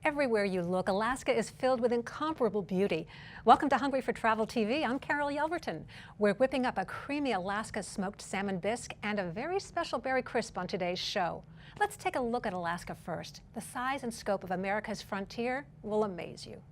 Everywhere you look, Alaska is filled with incomparable beauty. Welcome to Hungry for Travel TV. I'm Carol Yelverton. We're whipping up a creamy Alaska smoked salmon bisque and a very special berry crisp on today's show. Let's take a look at Alaska first. The size and scope of America's frontier will amaze you.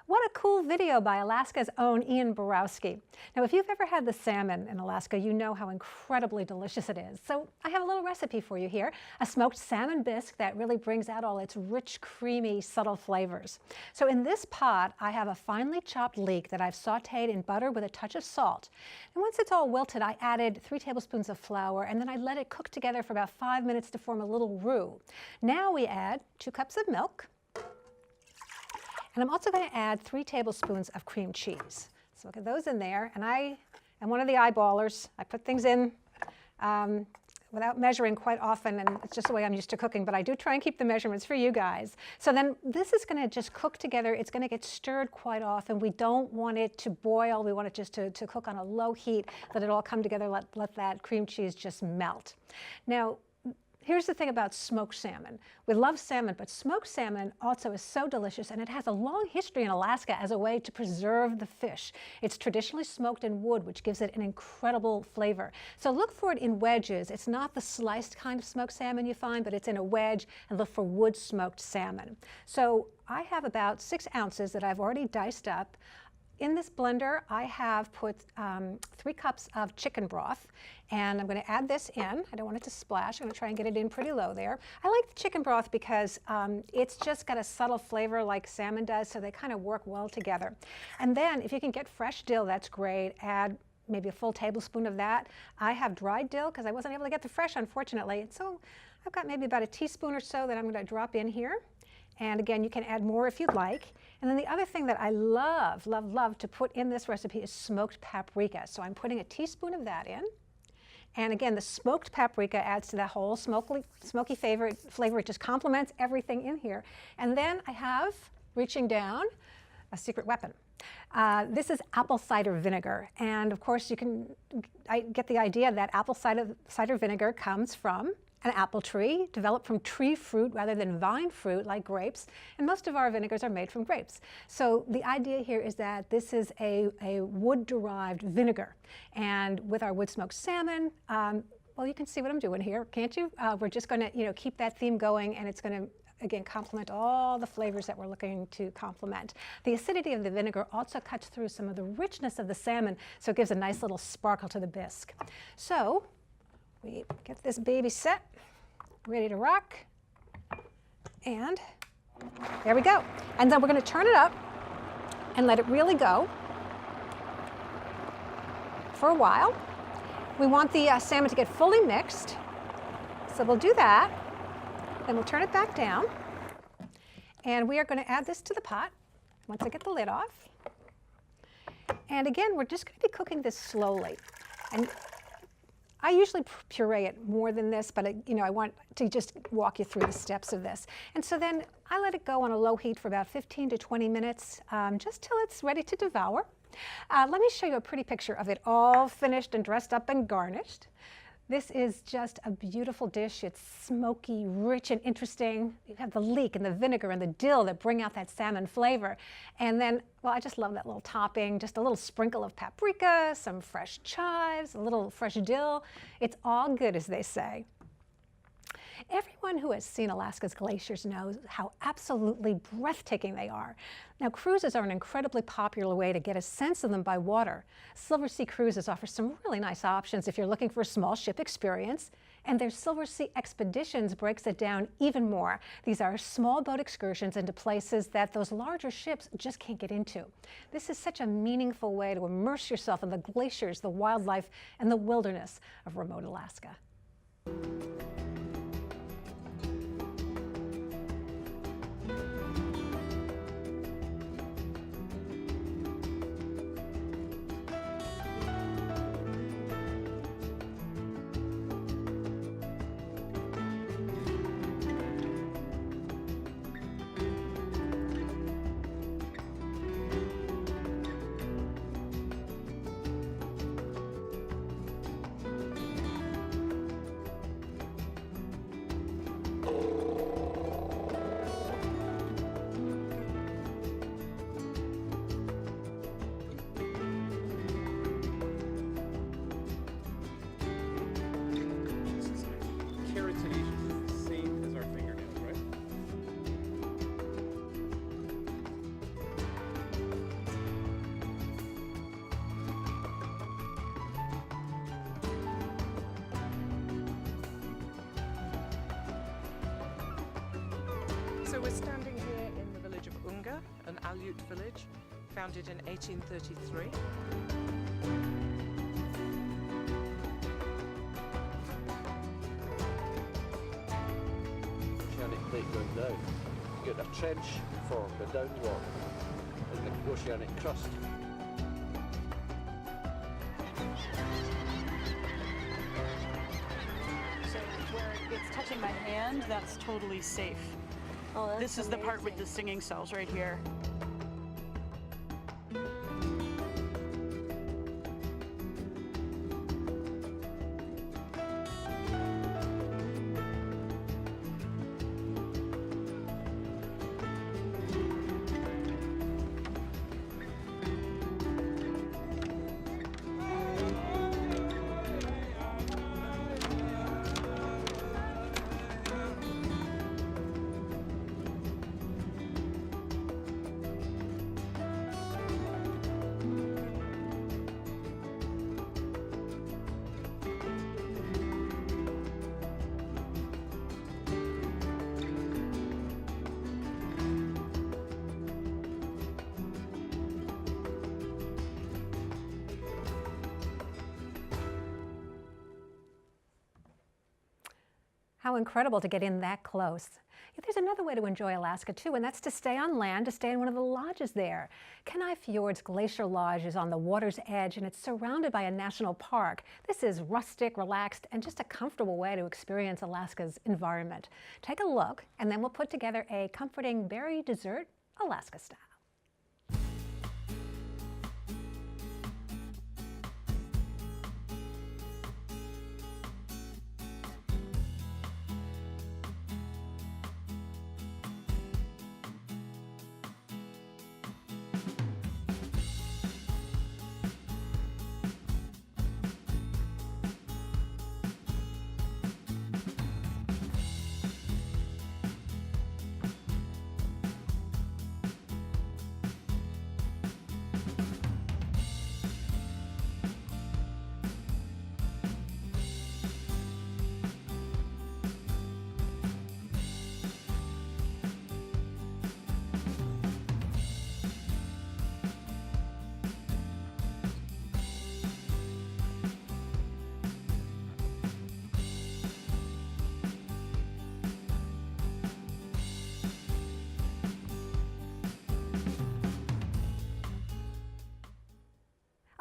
What a cool video by Alaska's own Ian Borowski. Now, if you've ever had the salmon in Alaska, you know how incredibly delicious it is. So I have a little recipe for you here, a smoked salmon bisque that really brings out all its rich, creamy, subtle flavors. So in this pot, I have a finely chopped leek that I've sauteed in butter with a touch of salt. And once it's all wilted, I added 3 tablespoons of flour, and then I let it cook together for about 5 minutes to form a little roux. Now we add 2 cups of milk. And I'm also going to add 3 tablespoons of cream cheese. So look at those in there. And I am one of the eyeballers. I put things in without measuring quite often, and it's just the way I'm used to cooking, but I do try and keep the measurements for you guys. So then this is going to just cook together. It's going to get stirred quite often. We don't want it to boil. We want it just to cook on a low heat, let it all come together, let that cream cheese just melt. Now, here's the thing about smoked salmon. We love salmon, but smoked salmon also is so delicious, and it has a long history in Alaska as a way to preserve the fish. It's traditionally smoked in wood, which gives it an incredible flavor. So look for it in wedges. It's not the sliced kind of smoked salmon you find, but it's in a wedge, and look for wood smoked salmon. So I have about 6 ounces that I've already diced up. In this blender, I have put 3 cups of chicken broth, and I'm going to add this in. I don't want it to splash. I'm going to try and get it in pretty low there. I like the chicken broth because it's just got a subtle flavor like salmon does, so they kind of work well together. And then if you can get fresh dill, that's great. Add maybe a full tablespoon of that. I have dried dill because I wasn't able to get the fresh, unfortunately. And so I've got maybe about a teaspoon or so that I'm going to drop in here. And again, you can add more if you'd like. And then the other thing that I love, love, love to put in this recipe is smoked paprika. So I'm putting a teaspoon of that in. And again, the smoked paprika adds to that whole smoky flavor. It just complements everything in here. And then I have, reaching down, a secret weapon. This is apple cider vinegar. And of course, I get the idea that apple cider vinegar comes from an apple tree, developed from tree fruit rather than vine fruit like grapes, and most of our vinegars are made from grapes. So the idea here is that this is a wood-derived vinegar, and with our wood-smoked salmon, well, you can see what I'm doing here, can't you? We're just going to, keep that theme going, and it's going to again complement all the flavors that we're looking to complement. The acidity of the vinegar also cuts through some of the richness of the salmon, so it gives a nice little sparkle to the bisque. So we get this baby set, ready to rock, and there we go. And then we're going to turn it up and let it really go for a while. We want the salmon to get fully mixed, so we'll do that. Then we'll turn it back down, and we are going to add this to the pot once I get the lid off. And again, we're just going to be cooking this slowly. And I usually puree it more than this, but I want to just walk you through the steps of this. And so then I let it go on a low heat for about 15 to 20 minutes, just till it's ready to devour. Let me show you a pretty picture of it all finished and dressed up and garnished. This is just a beautiful dish. It's smoky, rich, and interesting. You have the leek and the vinegar and the dill that bring out that salmon flavor. And then, well, I just love that little topping, just a little sprinkle of paprika, some fresh chives, a little fresh dill. It's all good, as they say. Everyone who has seen Alaska's glaciers knows how absolutely breathtaking they are. Now, cruises are an incredibly popular way to get a sense of them by water. Silver Sea Cruises offer some really nice options if you're looking for a small ship experience, and their Silver Sea Expeditions breaks it down even more. These are small boat excursions into places that those larger ships just can't get into. This is such a meaningful way to immerse yourself in the glaciers, the wildlife, and the wilderness of remote Alaska. So we're standing here in the village of Unga, an Aleut village, founded in 1833. Oceanic plate going down. You get a trench formed, a downward, in the oceanic crust. So where it's touching my hand, that's totally safe. Oh, that's This is the part with amazing. the stinging cells right here. How incredible to get in that close. Yeah, there's another way to enjoy Alaska too, and that's to stay on land, to stay in one of the lodges there. Kenai Fjord's Glacier Lodge is on the water's edge, and it's surrounded by a national park. This is rustic, relaxed, and just a comfortable way to experience Alaska's environment. Take a look, and then we'll put together a comforting berry dessert, Alaska style.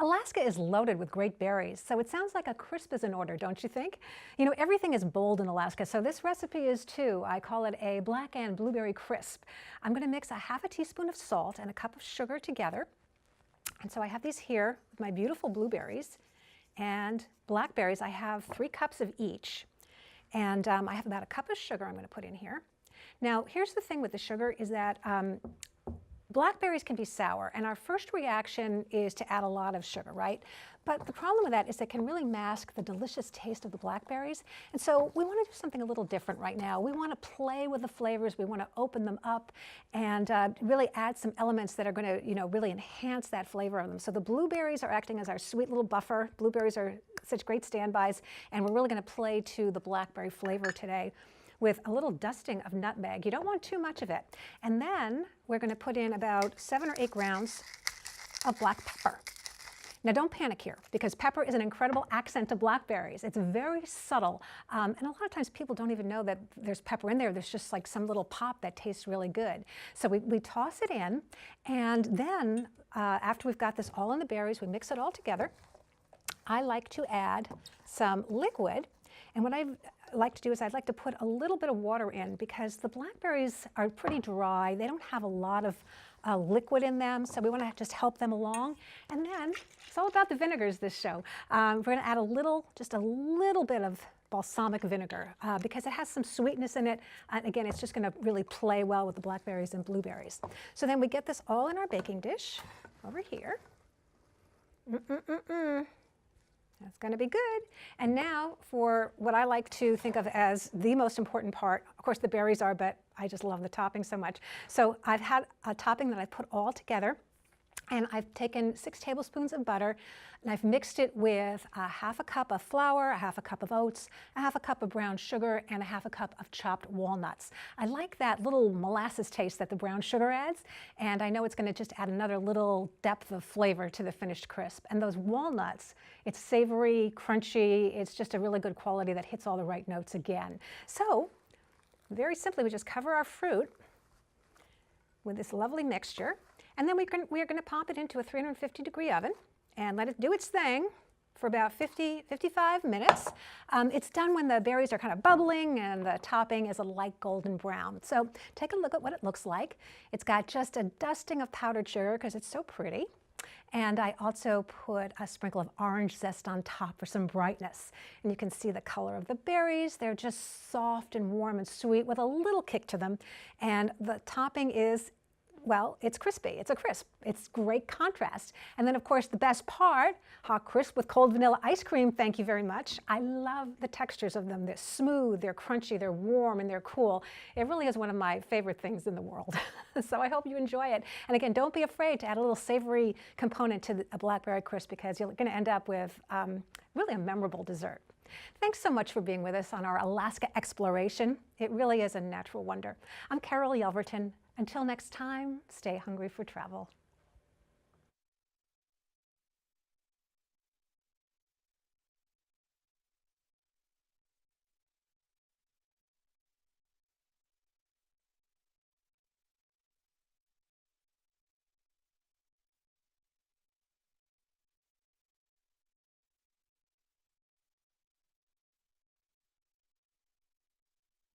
Alaska is loaded with great berries, so it sounds like a crisp is in order, don't you think? You know, everything is bold in Alaska, so this recipe is too. I call it a Alaskan Blueberry Crisp. I'm going to mix a half a teaspoon of salt and a cup of sugar together. And so I have these here with my beautiful blueberries and blackberries. I have 3 cups of each. And I have about a cup of sugar I'm going to put in here. Now, here's the thing with the sugar is that blackberries can be sour, and our first reaction is to add a lot of sugar, right? But the problem with that is it can really mask the delicious taste of the blackberries. And so we want to do something a little different right now. We want to play with the flavors. We want to open them up and really add some elements that are going to, you know, really enhance that flavor of them. So the blueberries are acting as our sweet little buffer. Blueberries are such great standbys, and we're really going to play to the blackberry flavor today with a little dusting of nutmeg. You don't want too much of it. And then we're going to put in about 7 or 8 grounds of black pepper. Now don't panic here, because pepper is an incredible accent to blackberries. It's very subtle, and a lot of times people don't even know that there's pepper in there. There's just like some little pop that tastes really good. So we toss it in, and then after we've got this all in the berries, we mix it all together. I like to add some liquid, and what I like to do is I'd like to put a little bit of water in, because the blackberries are pretty dry. They don't have a lot of liquid in them, so we want to just help them along. And then it's all about the vinegars this show. We're going to add just a little bit of balsamic vinegar because it has some sweetness in it. And again, it's just going to really play well with the blackberries and blueberries. So then we get this all in our baking dish over here. That's going to be good. And now for what I like to think of as the most important part. Of course, the berries are, but I just love the topping so much. So I've had a topping that I put all together, and I've taken 6 tablespoons of butter, and I've mixed it with a half a cup of flour, a half a cup of oats, a half a cup of brown sugar, and a half a cup of chopped walnuts. I like that little molasses taste that the brown sugar adds, and I know it's going to just add another little depth of flavor to the finished crisp. And those walnuts, it's savory, crunchy, it's just a really good quality that hits all the right notes again. So very simply, we just cover our fruit with this lovely mixture. And then we are going to pop it into a 350-degree oven and let it do its thing for about 55 minutes. It's done when the berries are kind of bubbling and the topping is a light golden brown. So take a look at what it looks like. It's got just a dusting of powdered sugar because it's so pretty. And I also put a sprinkle of orange zest on top for some brightness. And you can see the color of the berries. They're just soft and warm and sweet with a little kick to them. And the topping is, well, it's crispy. It's a crisp. It's great contrast. And then, of course, the best part, hot crisp with cold vanilla ice cream. Thank you very much. I love the textures of them. They're smooth, they're crunchy, they're warm, and they're cool. It really is one of my favorite things in the world. So I hope you enjoy it. And again, don't be afraid to add a little savory component to a blackberry crisp, because you're going to end up with really a memorable dessert. Thanks so much for being with us on our Alaska exploration. It really is a natural wonder. I'm Carol Yelverton. Until next time, stay hungry for travel.